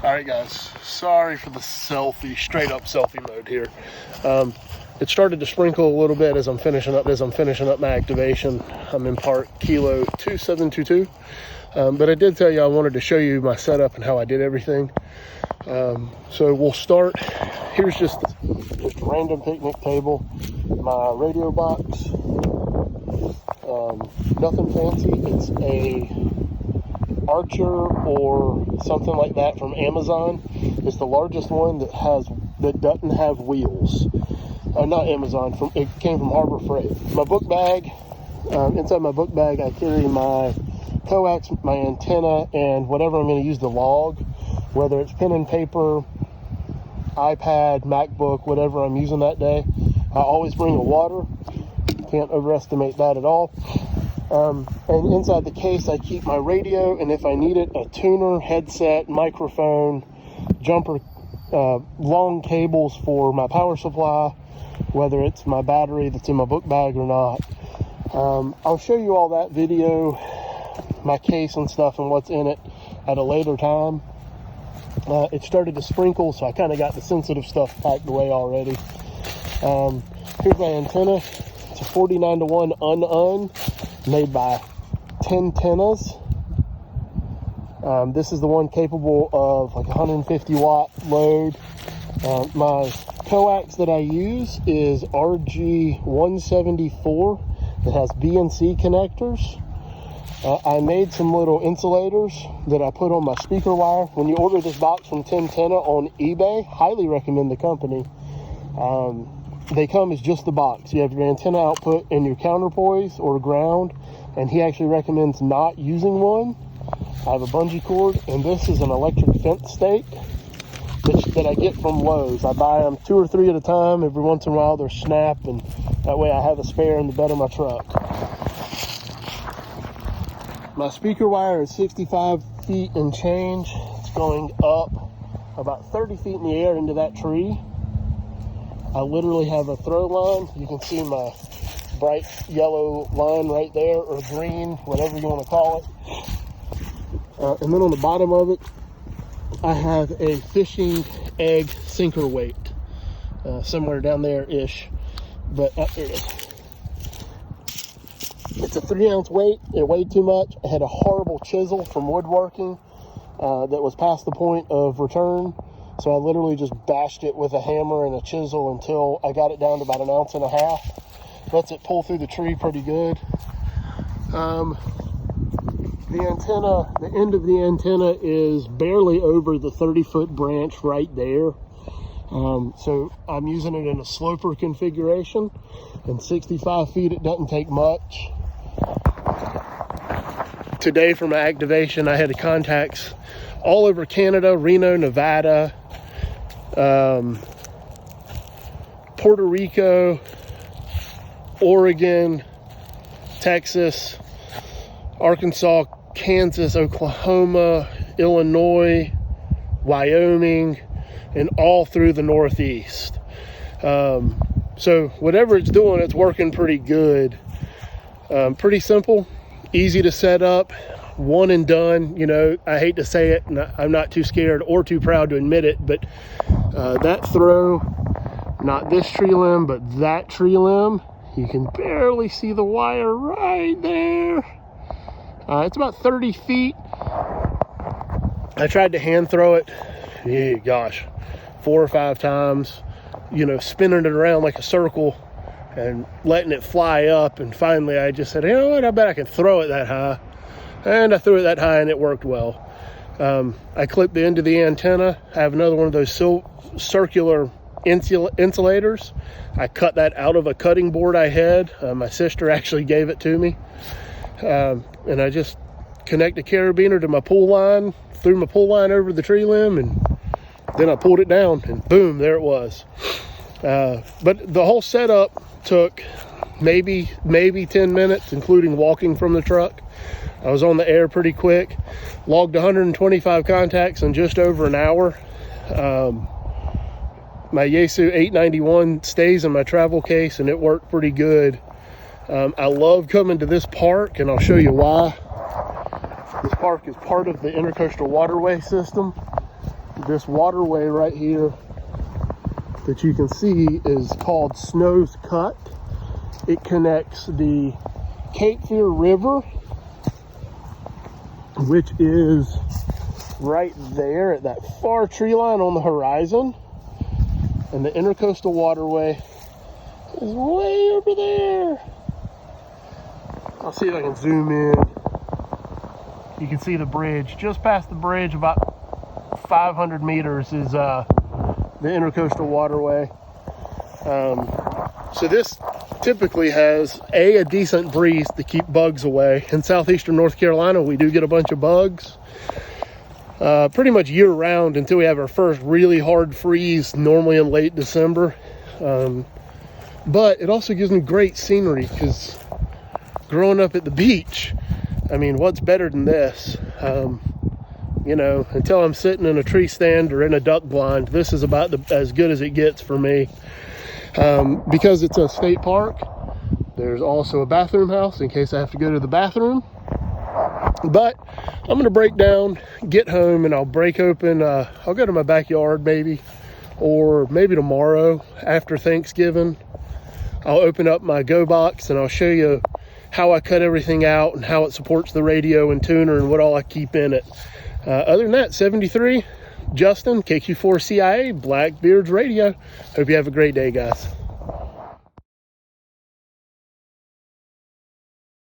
Alright guys, sorry for the straight up selfie mode here. It started to sprinkle a little bit as I'm finishing up my activation. I'm in part kilo 2722. But I did tell you I wanted to show you my setup and how I did everything. So we'll start. Here's just a random picnic table, my radio box. Nothing fancy. It's a Archer or something like that from Amazon. It's the largest one that doesn't have wheels. Not Amazon. It came from Harbor Freight. My book bag. Inside my book bag, I carry my Coax, my antenna, and whatever I'm going to use to log, whether it's pen and paper, iPad, MacBook, whatever I'm using that day. I always bring a water. Can't overestimate that at all. And inside the case, I keep my radio, and if I need it, a tuner, headset, microphone, jumper, long cables for my power supply, whether it's my battery that's in my book bag or not. I'll show you all that video, my case and stuff and what's in it at a later time. It started to sprinkle, so I kind of got the sensitive stuff packed away already. Here's my antenna. It's a 49-to-1 unun made by Tentennas. This is the one capable of like 150 watt load. My coax that I use is RG174. It has BNC connectors. I made some little insulators that I put on my speaker wire. When you order this box from Tentenna on eBay, highly recommend the company. They come as just the box. You have your antenna output and your counterpoise or ground, and he actually recommends not using one. I have a bungee cord, and this is an electric fence stake that I get from Lowe's. I buy them 2 or 3 at a time. Every once in a while they're snap, and that way I have a spare in the bed of my truck. My speaker wire is 65 feet and change. It's going up about 30 feet in the air into that tree. I literally have a throw line. You can see my bright yellow line right there, or green, whatever you want to call it. And then on the bottom of it, I have a fishing egg sinker weight. Somewhere down there-ish. But it's a 3-ounce weight. It weighed too much. I had a horrible chisel from woodworking that was past the point of return. So I literally just bashed it with a hammer and a chisel until I got it down to about 1.5 ounces. Lets it pull through the tree pretty good. The antenna, the end of the antenna is barely over the 30-foot branch right there. So I'm using it in a sloper configuration, and 65 feet, it doesn't take much. Today for my activation, I had contacts all over Canada, Reno, Nevada, Puerto Rico, Oregon, Texas, Arkansas, Kansas, Oklahoma, Illinois, Wyoming, and all through the Northeast. So whatever it's doing, it's working pretty good. Pretty simple, easy to set up, one and done. You know, I hate to say it, and I'm not too scared or too proud to admit it, but that throw, not this tree limb, but that tree limb, you can barely see the wire right there. It's about 30 feet. I tried to hand throw it, gosh, 4 or 5 times, you know, spinning it around like a circle and letting it fly up. And finally I just said, you know what, I bet I can throw it that high. And I threw it that high and it worked well. I clipped the end of the antenna. I have another one of those circular insulators. I cut that out of a cutting board I had. My sister actually gave it to me. And I just connect a carabiner to my pull line, threw my pull line over the tree limb, and then I pulled it down, and boom, there it was. But the whole setup took maybe 10 minutes, including walking from the truck. I was on the air pretty quick, logged 125 contacts in just over an hour. My Yaesu 891 stays in my travel case, and it worked pretty good. I love coming to this park, and I'll show you why. This park is part of the Intercoastal Waterway system. This waterway right here that you can see is called Snow's Cut. It connects the Cape Fear River, which is right there at that far tree line on the horizon, and the Intercoastal Waterway is way over there. I'll see if I can zoom in. You can see the bridge. Just past the bridge, about 500 meters, is the Intercoastal Waterway. So this typically has a decent breeze to keep bugs away. In southeastern North Carolina, we do get a bunch of bugs pretty much year round until we have our first really hard freeze, normally in late December. But it also gives me great scenery, because growing up at the beach, I mean, what's better than this? You know, until I'm sitting in a tree stand or in a duck blind, this is about as good as it gets for me. Because it's a state park, there's also a bathroom house in case I have to go to the bathroom. But I'm gonna break down, get home, and I'll break open, I'll go to my backyard maybe, or maybe tomorrow after Thanksgiving. I'll open up my Go box and I'll show you how I cut everything out and how it supports the radio and tuner and what all I keep in it. Other than that, 73, Justin, KQ4CIA, Blackbeard's Radio. Hope you have a great day, guys.